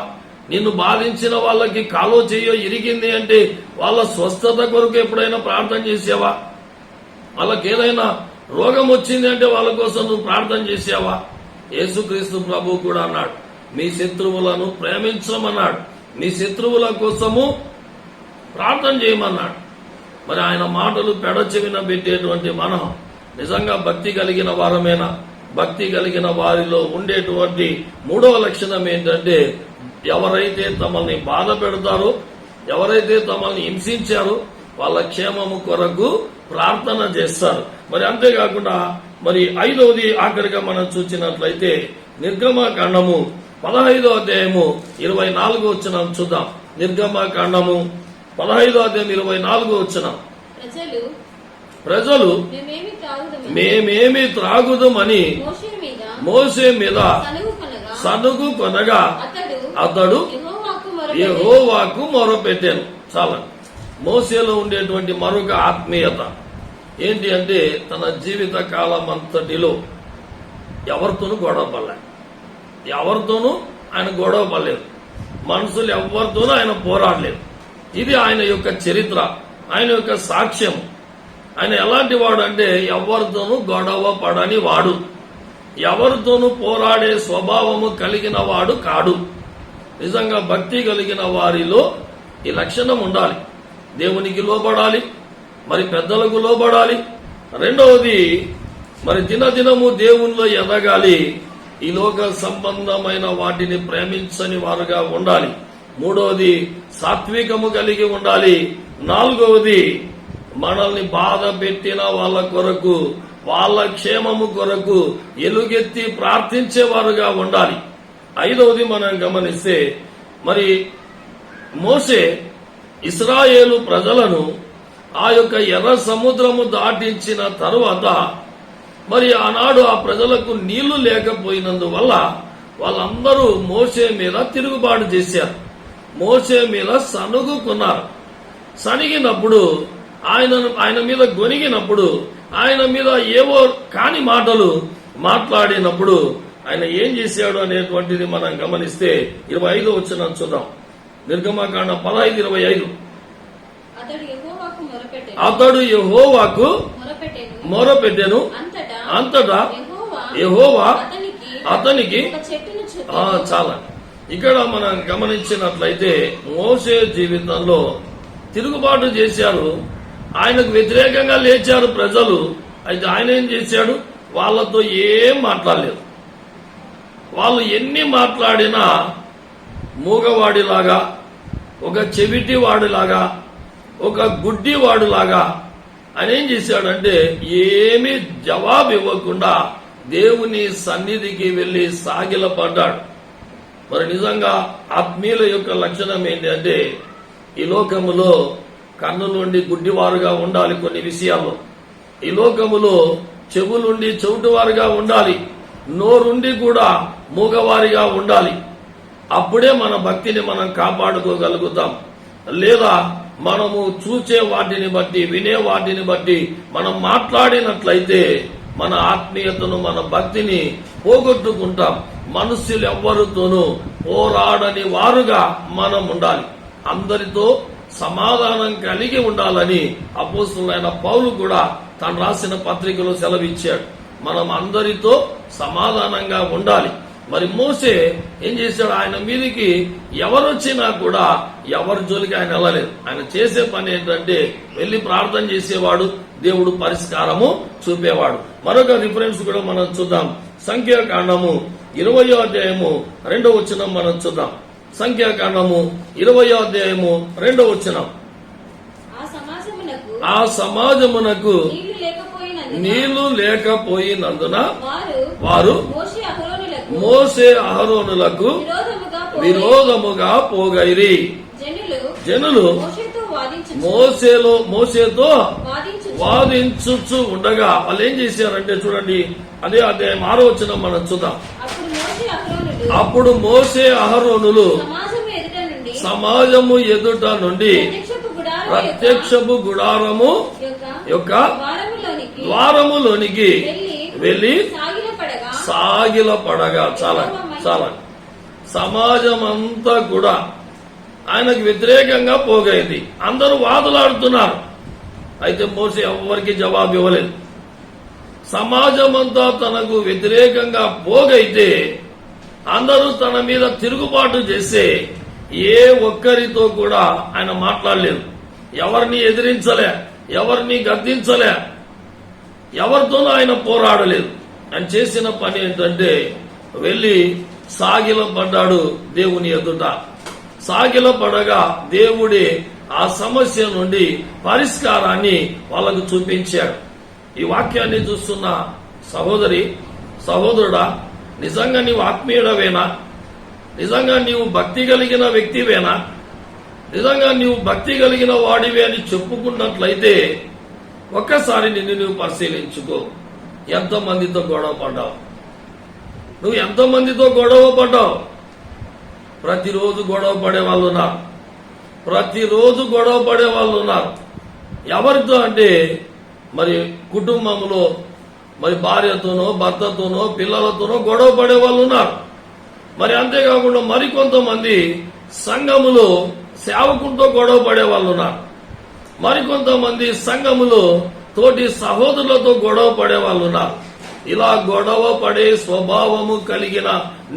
నిన్ను బాధించిన వాళ్ళకి కాలో చెయ్యో ఇరిగింది అంటే వాళ్ళ స్వస్థత కొరకు ఎప్పుడైనా ప్రార్థన చేసావా? వాళ్ళకి ఏదైనా రోగం వచ్చింది అంటే వాళ్ళ కోసం నువ్వు ప్రార్థన చేసావా? యేసుక్రీస్తు ప్రభు కూడా అన్నాడు, మీ శత్రువులను ప్రేమించమన్నాడు, మీ శత్రువుల కోసము ప్రార్థన చేయమన్నాడు. మరి ఆయన మాటలు పెడచెవిన పెట్టేటువంటి మనం నిజంగా భక్తి కలిగిన వారమేనా? భక్తి కలిగిన వారిలో ఉండేటువంటి మూడవ లక్షణం ఏంటంటే, ఎవరైతే తమల్ని బాధ పెడతారో, ఎవరైతే తమల్ని హింసించారో వాళ్ళ క్షేమము కొరకు ప్రార్థన చేస్తారు. మరి అంతేకాకుండా మరి ఐదవది ఆఖరిగా మనం చూసినట్లయితే నిర్గమకాండము 15వ అధ్యాయము 24వ వచనం చూద్దాం. నిర్గమకాండము 15వ అధ్యాయం 24వ వచనం. ప్రజలు మేమేమి త్రాగుదమని మోషే మీద సనుగు కొనగా అతడు యెహోవాకు మొరపెట్టాను. చాలా మోషేలో ఉండేటువంటి మరొక ఆత్మీయత ఏంటి అంటే, తన జీవిత కాలం అంతటిలో ఎవరితోనూ గొడవ పడలేదు, ఎవరితోనూ ఆయన గొడవ పడలేదు, మనుషులు ఎవరితోనూ ఆయన పోరాడలేదు. ఇది ఆయన యొక్క చరిత్ర, ఆయన యొక్క సాక్ష్యం. ఆయన ఎలాంటి వాడు అంటే, ఎవరితోనూ గొడవ పడని వాడు. ఎవరితోనూ పోరాడే స్వభావము కలిగిన వాడు కాడు. నిజంగా భక్తి కలిగిన వారిలో ఈ లక్షణం ఉండాలి. దేవునికి లోబడాలి, మరి పెద్దలకు లోబడాలి. రెండవది, మరి దినదినము దేవునిలో ఎదగాలి. ఈ లోక సంబంధమైన వాటిని ప్రేమించని వారుగా ఉండాలి. మూడవది, సాత్వికము కలిగి ఉండాలి. నాలుగవది, మనల్ని బాధ పెట్టిన వాళ్ళ కొరకు, వాళ్ళ క్షేమము కొరకు ఎలుగెత్తి ప్రార్థించేవారుగా ఉండాలి. ఐదవది మనం గమనిస్తే, మరి మోషే ఇశ్రాయేలు ప్రజలను ఆ యొక్క ఎర్ర సముద్రము దాటించిన తరువాత మరి ఆనాడు ఆ ప్రజలకు నీళ్లు లేకపోయినందువల్ల వాళ్ళందరూ మోషే మీద తిరుగుబాటు చేశారు. మోషే మీద సనుగుకున్నారు. సనిగినప్పుడు ఆయన మీద గొనిగినప్పుడు, ఆయన మీద ఏవో కాని మాటలు మాట్లాడినప్పుడు ఆయన ఏం చేశాడు అనేటువంటిది మనం గమనిస్తే 25 వచనం చూద్దాం. నిర్గమకాండ 15:25. అతడు యెహోవాకు మొరపెట్టెను, అంతటా యెహోవా అతనికి చాలా. ఇక్కడ మనం గమనించినట్లయితే మోషే జీవితంలో తిరుగుబాటు చేశారు. ఆయనకు వ్యతిరేకంగా లేచారు ప్రజలు. అయితే ఆయన ఏం చేశాడు? వాళ్ళతో ఏం మాట్లాడలేదు. వాళ్ళు ఎన్ని మాట్లాడినా మూగవాడిలాగా, ఒక చెవిటివాడిలాగా, ఒక గుడ్డివాడులాగా ఆయన ఏం చేశాడంటే ఏమీ జవాబు ఇవ్వకుండా దేవుని సన్నిధికి వెళ్లి సాగిలపడ్డాడు. మరి నిజంగా ఆత్మీయుల యొక్క లక్షణం ఏంటంటే ఈ లోకములో కన్నులుండి గుడ్డివారుగా ఉండాలి. కొన్ని విషయాల్లో ఈ లోకములో చెవులుండి చెవిటివారుగా ఉండాలి. నోరుండి కూడా మూగవారిగా ఉండాలి. అప్పుడే మన భక్తిని మనం కాపాడుకోగలుగుతాం. లేదా మనము చూసే వాటిని బట్టి, వినే వాటిని బట్టి మనం మాట్లాడినట్లయితే మన ఆత్మీయతను, మన భక్తిని పోగొట్టుకుంటాం. మనుష్యులు ఎవ్వరితోనూ పోరాడని వారుగా మనం ఉండాలి. అందరితో సమాధానం కలిగి ఉండాలని అపోస్తలుడైన పౌలు కూడా తను రాసిన పత్రికలో సెలవిచ్చాడు. మనం అందరితో సమాధానంగా ఉండాలి. మరి మోషే ఏం చేశాడు? ఆయన మీదికి ఎవరొచ్చినా కూడా ఎవరి జోలికి ఆయన వెళ్ళలేదు. ఆయన చేసే పని ఏంటంటే వెళ్లి ప్రార్థన చేసేవాడు, దేవుడు పరిష్కారము చూపేవాడు. మరొక రిఫరెన్స్ కూడా మనం చూద్దాం. సంఖ్యాకాండము 20వ అధ్యాయము 2వ వచనం మనం చూద్దాం. సంఖ్యాకాండము 20వ అధ్యాయము 2వ వచనం. ఆ సమాజమునకు నీళ్లు లేకపోయినందున వారు మోషే అహరోనులకు విరోధముగా పోగైరి. జనులు మోషేతో వాదించుచు ఉండగా వాళ్ళు ఏం చేశారంటే చూడండి, అదే అధ్యాయం 6వ వచనం మనం చూద్దాం. అప్పుడు మోషే అహరోనులు సమాజము ఎదుట నుండి ప్రత్యక్షపు గుడారము యొక్క ద్వారములోనికి వెళ్లి సాగిలపడగా, చాలా చాలా సమాజం అంతా కూడా ఆయనకు వ్యతిరేకంగా పోగైంది. అందరూ వాదులాడుతున్నారు. అయితే మోషే ఎవరికి జవాబు ఇవ్వలేదు. సమాజం అంతా తనకు వ్యతిరేకంగా పోగైతే అందరూ తన మీద తిరుగుబాటు చేస్తే ఏ ఒక్కరితో కూడా ఆయన మాట్లాడలేదు. ఎవరిని ఎదిరించలే, ఎవరిని గద్దించలే, ఎవరితోనూ ఆయన పోరాడలేదు. ఆయన చేసిన పని ఏంటంటే వెళ్లి సాగిలపడ్డాడు దేవుని ఎదుట. సాగిలపడగా దేవుడే ఆ సమస్య నుండి పరిష్కారాన్ని వాళ్ళకు చూపించాడు. ఈ వాక్యాన్ని చూస్తున్న సహోదరి, సహోదరుడా, నిజంగా నీవు ఆత్మీయుడవేనా? నిజంగా నీవు భక్తి కలిగిన వ్యక్తివేనా? నిజంగా నీవు భక్తి కలిగిన వాడివే అని చెప్పుకున్నట్లయితే ఒక్కసారి నిన్ను నువ్వు పరిశీలించుకో. ఎంతమందితో గొడవ పడ్డావు? నువ్వు ఎంతమందితో గొడవ పడ్డావు? ప్రతిరోజు గొడవ పడే వాళ్ళు ఉన్నారు. ప్రతిరోజు గొడవ పడే వాళ్ళు ఉన్నారు. ఎవరితో అంటే మరి కుటుంబంలో మరి భార్యతోనో, భర్తతోనో, పిల్లలతోనో గొడవ పడే వాళ్ళు ఉన్నారు. మరి అంతేకాకుండా మరికొంతమంది సంఘములో సేవకులతో గొడవ పడే వాళ్ళు ఉన్నారు. మరికొంతమంది సంఘములో తోటి సహోదరులతో గొడవ పడే వాళ్ళు ఉన్నారు. ఇలా గొడవ పడే స్వభావము కలిగిన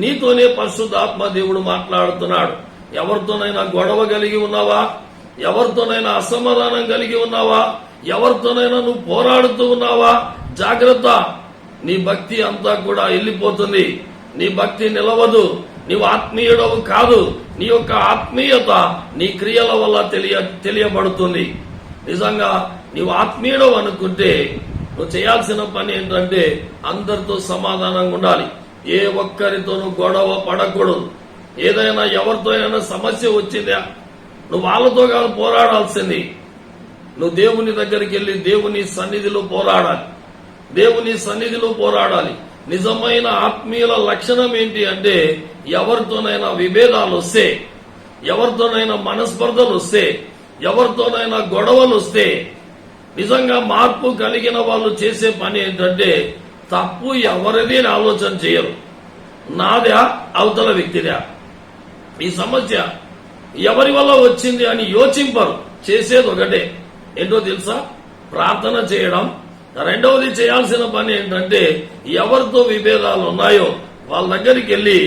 నీతోనే పరిశుద్ధాత్మ దేవుడు మాట్లాడుతున్నాడు. ఎవరితోనైనా గొడవ కలిగి ఉన్నావా? ఎవరితోనైనా అసమాధానం కలిగి ఉన్నావా? ఎవరితోనైనా నువ్వు పోరాడుతూ ఉన్నావా? జాగ్రత్త, నీ భక్తి అంతా కూడా వెళ్ళిపోతుంది. నీ భక్తి నిలవదు. నీవు ఆత్మీయుడవు కాదు. నీ యొక్క ఆత్మీయత నీ క్రియల వల్ల తెలియబడుతుంది. నిజంగా నీవు ఆత్మీయుడవు అనుకుంటే నువ్వు చేయాల్సిన పని ఏంటంటే అందరితో సమాధానంగా ఉండాలి. ఏ ఒక్కరితోనూ గొడవ పడకూడదు. ఏదైనా ఎవరితో అయినా సమస్య వచ్చిందా, నువ్వు వాళ్ళతో కాదు పోరాడాల్సింది. నువ్వు దేవుని దగ్గరికి వెళ్లి దేవుని సన్నిధిలో పోరాడాలి. దేవుని సన్నిధిలో పోరాడాలి. నిజమైన ఆత్మీయుల లక్షణం ఏంటి అంటే ఎవరితోనైనా విభేదాలు వస్తే, ఎవరితోనైనా మనస్పర్ధలు వస్తే, ఎవరితోనైనా గొడవలు వస్తే నిజంగా మార్పు కలిగిన వాళ్ళు చేసే పని ఏంటంటే తప్పు ఎవరిది అని ఆలోచన చేయరు. నాదా అవతల వ్యక్తిదా, ఈ సమస్య ఎవరి వల్ల వచ్చింది అని యోచింపరు. చేసేది ఒకటే, ఏంటో తెలుసా? ప్రార్థన చేయడం. రెండవది చేయాల్సిన పని ఏంటంటే ఎవరితో విభేదాలు ఉన్నాయో వాళ్ళ దగ్గరికి వెళ్లి,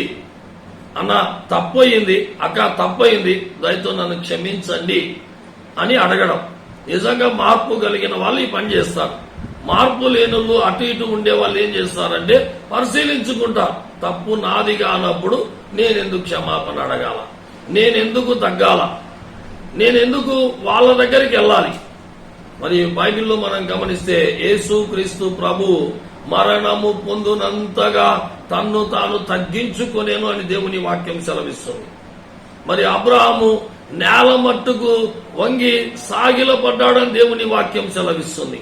అన్న తప్పయింది, అక్క తప్పయింది, దయతో నన్ను క్షమించండి అని అడగడం. నిజంగా మార్పు కలిగిన వాళ్ళు ఈ పని చేస్తారు. మార్పు లేనుళ్ళు అటు ఇటు ఉండే వాళ్ళు ఏం చేస్తారంటే పరిశీలించుకుంటారు. తప్పు నాది కానప్పుడు నేనెందుకు క్షమాపణ అడగాల, నేనెందుకు తగ్గాల, నేనెందుకు వాళ్ళ దగ్గరికి వెళ్ళాలి. మరి బైబిల్లో మనం గమనిస్తే యేసు క్రీస్తు ప్రభు మరణము పొందునంతగా తన్ను తాను తగ్గించుకొనేను అని దేవుని వాక్యం సెలవిస్తుంది. మరి అబ్రహాము నేల మట్టుకు వంగి సాగిలపడ్డాడని దేవుని వాక్యం సెలవిస్తుంది.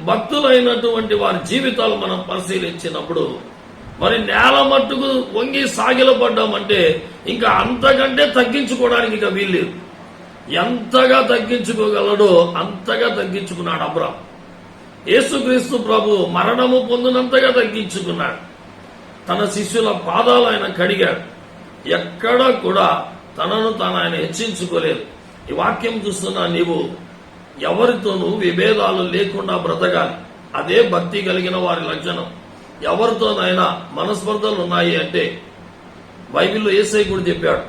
భక్తులైనటువంటి వారి జీవితాలు మనం పరిశీలించినప్పుడు మరి నేల మట్టుకు వంగి సాగిలపడ్డామంటే ఇంకా అంతకంటే తగ్గించుకోవడానికి ఇక వీల్లేదు. ఎంతగా తగ్గించుకోగలడో అంతగా తగ్గించుకున్నాడు అబ్రహాం. యేసుక్రీస్తు ప్రభు మరణము పొందినంతగా తగ్గించుకున్నాడు. తన శిష్యుల పాదాలు ఆయన కడిగాడు. ఎక్కడా కూడా తనను తాను ఆయన హెచ్చించుకోలేదు. ఈ వాక్యం చూస్తున్నా నీవు ఎవరితోనూ విభేదాలు లేకుండా బ్రతకాలి. అదే భక్తి కలిగిన వారి లక్షణం. ఎవరితోనైనా మనస్పర్ధలు ఉన్నాయి అంటే బైబిల్లో యేసయ్య కూడా చెప్పాడు,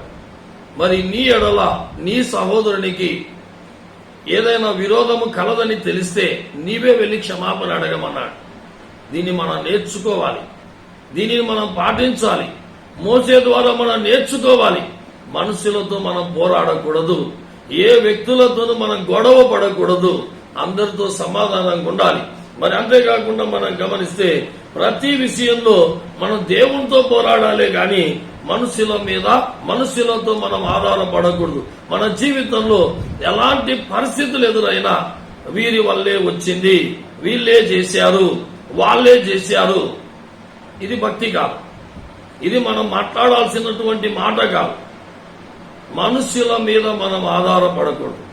మరి నీ ఎడల నీ సహోదరునికి ఏదైనా విరోధము కలదని తెలిస్తే నీవే వెళ్లి క్షమాపణ అడగమన్నాడు. దీన్ని మనం నేర్చుకోవాలి, దీనిని మనం పాటించాలి. మోసే ద్వారా మనం నేర్చుకోవాలి. మనుషులతో మనం పోరాడకూడదు, ఏ వ్యక్తులతోనూ మనం గొడవ పడకూడదు, అందరితో సమాధానంగా ఉండాలి. మరి అంతేకాకుండా మనం గమనిస్తే ప్రతి విషయంలో మనం దేవునితో పోరాడాలే గాని మనుషులతో మనం ఆధారపడకూడదు. మన జీవితంలో ఎలాంటి పరిస్థితులు ఎదురైనా వీరి వల్లే వచ్చింది, వీళ్ళే చేశారు, వాళ్ళే చేశారు, ఇది భక్తి కాదు. ఇది మనం మాట్లాడాల్సినటువంటి మాట కాదు. మనుషుల మీద మనం ఆధారపడకూడదు.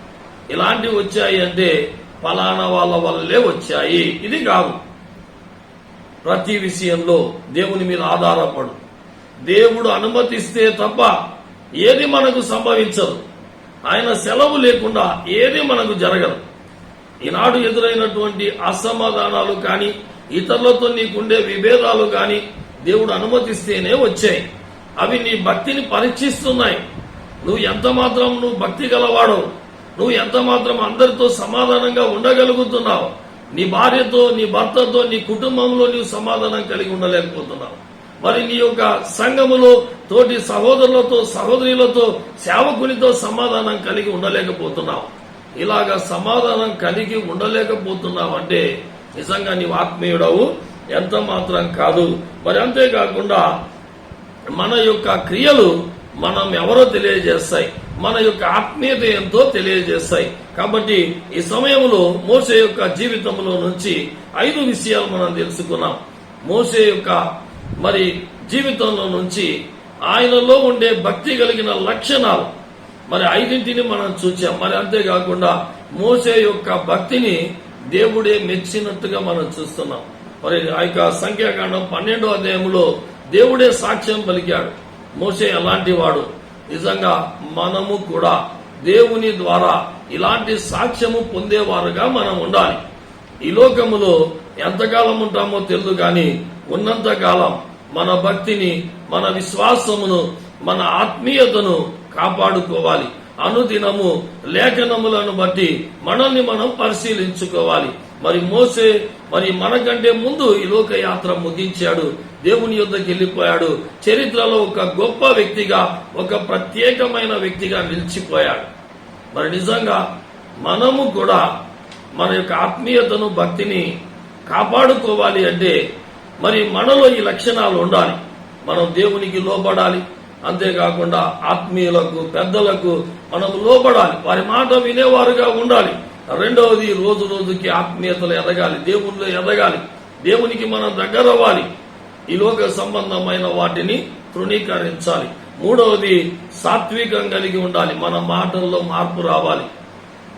ఇలాంటివి వచ్చాయి అంటే ఫలానా వాళ్ళ వల్లే వచ్చాయి, ఇది కాదు. ప్రతి విషయంలో దేవుని మీద ఆధారపడు. దేవుడు అనుమతిస్తే తప్ప ఏది మనకు సంభవించదు. ఆయన సెలవు లేకుండా ఏది మనకు జరగదు. ఈనాడు ఎదురైనటువంటి అసమాధానాలు కానీ ఇతరులతో నీకుండే విభేదాలు కానీ దేవుడు అనుమతిస్తేనే వచ్చాయి. అవి నీ భక్తిని పరీక్షిస్తున్నాయి. నువ్వు ఎంత మాత్రం నువ్వు భక్తి గలవాడో, నువ్వు ఎంత మాత్రం అందరితో సమాధానంగా ఉండగలుగుతున్నావు. నీ భార్యతో, నీ భర్తతో, నీ కుటుంబంలో నీవు సమాధానం కలిగి ఉండలేకపోతున్నావు. మరి నీ యొక్క సంఘములో తోటి సహోదరులతో, సహోదరులతో, సేవకునితో సమాధానం కలిగి ఉండలేకపోతున్నావు. ఇలాగా సమాధానం కలిగి ఉండలేకపోతున్నావు అంటే నిజంగా నీవు ఆత్మీయుడవు ఎంత మాత్రం కాదు. మరి అంతేకాకుండా మన యొక్క క్రియలు మనం ఎవరో తెలియజేస్తాయి, మన యొక్క ఆత్మీయత ఎంతో తెలియజేస్తాయి. కాబట్టి ఈ సమయంలో మోషే యొక్క జీవితంలో నుంచి 5 విషయాలు మనం తెలుసుకున్నాం. మోషే యొక్క మరి జీవితంలో నుంచి ఆయనలో ఉండే భక్తి కలిగిన లక్షణాలు మరి 5ంటిని మనం చూచాం. మరి అంతేకాకుండా మోషే యొక్క భక్తిని దేవుడే మెచ్చినట్టుగా మనం చూస్తున్నాం. మరి ఆ యొక్క సంఖ్యాకాండం 12వ అధ్యాయంలో దేవుడే సాక్ష్యం పలికాడు. మోషే అలాంటి వాడు. నిజంగా మనము కూడా దేవుని ద్వారా ఇలాంటి సాక్ష్యము పొందేవారుగా మనం ఉండాలి. ఈ లోకములో ఎంతకాలం ఉంటామో తెలియదు కానీ ఉన్నంత కాలం మన భక్తిని, మన విశ్వాసమును, మన ఆత్మీయతను కాపాడుకోవాలి. అనుదినము లేఖనములను బట్టి మనల్ని మనం పరిశీలించుకోవాలి. మరి మోసే మనకంటే ముందు ఈ లోక యాత్ర ముగించాడు, దేవుని యొద్దకు వెళ్ళిపోయాడు, చరిత్రలో ఒక గొప్ప వ్యక్తిగా, ఒక ప్రత్యేకమైన వ్యక్తిగా నిలిచిపోయాడు. మరి నిజంగా మనము కూడా మన యొక్క ఆత్మీయతను, భక్తిని కాపాడుకోవాలి అంటే మరి మనలో ఈ లక్షణాలు ఉండాలి. మనం దేవునికి లోబడాలి, అంతేకాకుండా ఆత్మీయులకు, పెద్దలకు మనం లోబడాలి, వారి మాట వినేవారుగా ఉండాలి. రెండవది, రోజు రోజుకి ఆత్మీయతలు ఎదగాలి, దేవునిలో ఎదగాలి, దేవునికి మనం దగ్గర అవ్వాలి, ఈ లోక సంబంధమైన వాటిని తృణీకరించాలి. మూడవది, సాత్వికం కలిగి ఉండాలి, మన మాటల్లో మార్పు రావాలి.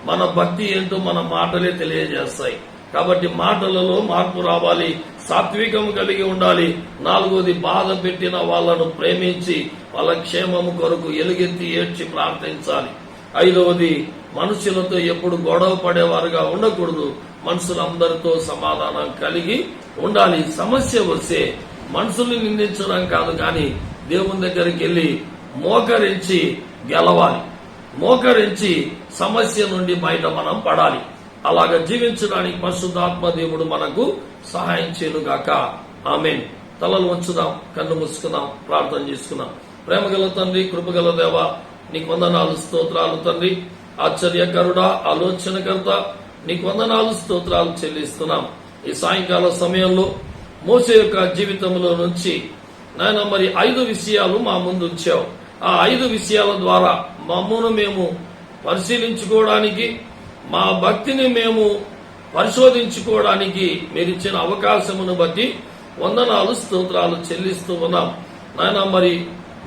మన భక్తి ఏంటో మన మాటలే తెలియజేస్తాయి. కాబట్టి మాటలలో మార్పు రావాలి, సాత్వికం కలిగి ఉండాలి. నాలుగోది, బాధ పెట్టిన వాళ్లను ప్రేమించి వాళ్ళ క్షేమము కొరకు ఎలుగెత్తి ఏడ్చి ప్రార్థించాలి. ఐదవది, మనుషులతో ఎప్పుడు గొడవ పడేవారుగా ఉండకూడదు, మనుషులందరితో సమాధానం కలిగి ఉండాలి. సమస్య వస్తే మనుషుల్ని నిందించడం కాదు, కానీ దేవుని దగ్గరికి వెళ్లి మోకరించి గెలవాలి, మోకరించి సమస్య నుండి బయట మనం పడాలి. అలాగా జీవించడానికి పరిశుద్ధాత్మ దేవుడు మనకు సహాయం చేయనుగాక. ఆమేన్. తలలు వంచుదాం, కన్ను మూసుకుందాం, ప్రార్థన చేసుకుందాం. ప్రేమగల తండ్రి, కృపగల దేవ, నీకు వందనాలు, స్తోత్రాలు తండ్రి. ఆశ్చర్యకరుడా, ఆలోచనకర్త, నీకు వందనాలు, స్తోత్రాలు చెల్లిస్తున్నాం. ఈ సాయంకాల సమయంలో మోసే యొక్క జీవితంలో నుంచి నాయన మరి 5 విషయాలు మా ముందు ఉంచావు. ఆ 5 విషయాల ద్వారా మమ్మను మేము పరిశీలించుకోవడానికి, మా భక్తిని మేము పరిశోధించుకోవడానికి మీరిచ్చిన అవకాశమును బట్టి వందనాలు, స్తోత్రాలు చెల్లిస్తూ ఉన్నాం. నాయన మరి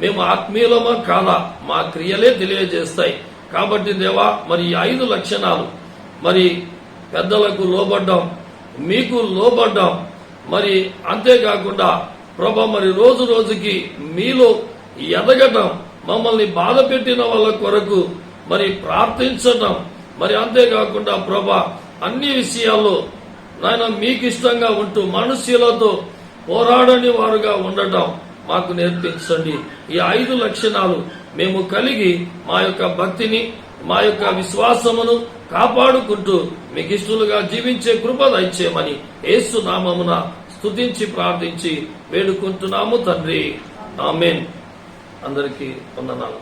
మేము ఆత్మీయులమా కాదా మా క్రియలే తెలియజేస్తాయి. కాబట్టి దేవా, మరి ఈ 5 లక్షణాలు, మరి పెద్దలకు లోబడ్డాం, మీకు లోబడ్డాం, మరి అంతేకాకుండా ప్రభా మరి రోజు రోజుకి మీలో ఎదగటం, మమ్మల్ని బాధ పెట్టిన వాళ్ళ కొరకు మరి ప్రార్థించటం, మరి అంతేకాకుండా ప్రభా అన్ని విషయాల్లో నాయన మీకు ఇష్టంగా ఉంటూ మనుష్యులతో పోరాడని వారుగా ఉండటం మాకు నేర్పించండి. ఈ 5 లక్షణాలు మేము కలిగి మా యొక్క భక్తిని, మా యొక్క విశ్వాసమును కాపాడుకుంటూ మీకు ఇష్టలుగా జీవించే కృప దయచేయమని యేసు నామమున స్తుతించి ప్రార్థించి వేడుకుంటున్నాము తండ్రి. ఆమేన్. అందరికీ వందనాలు.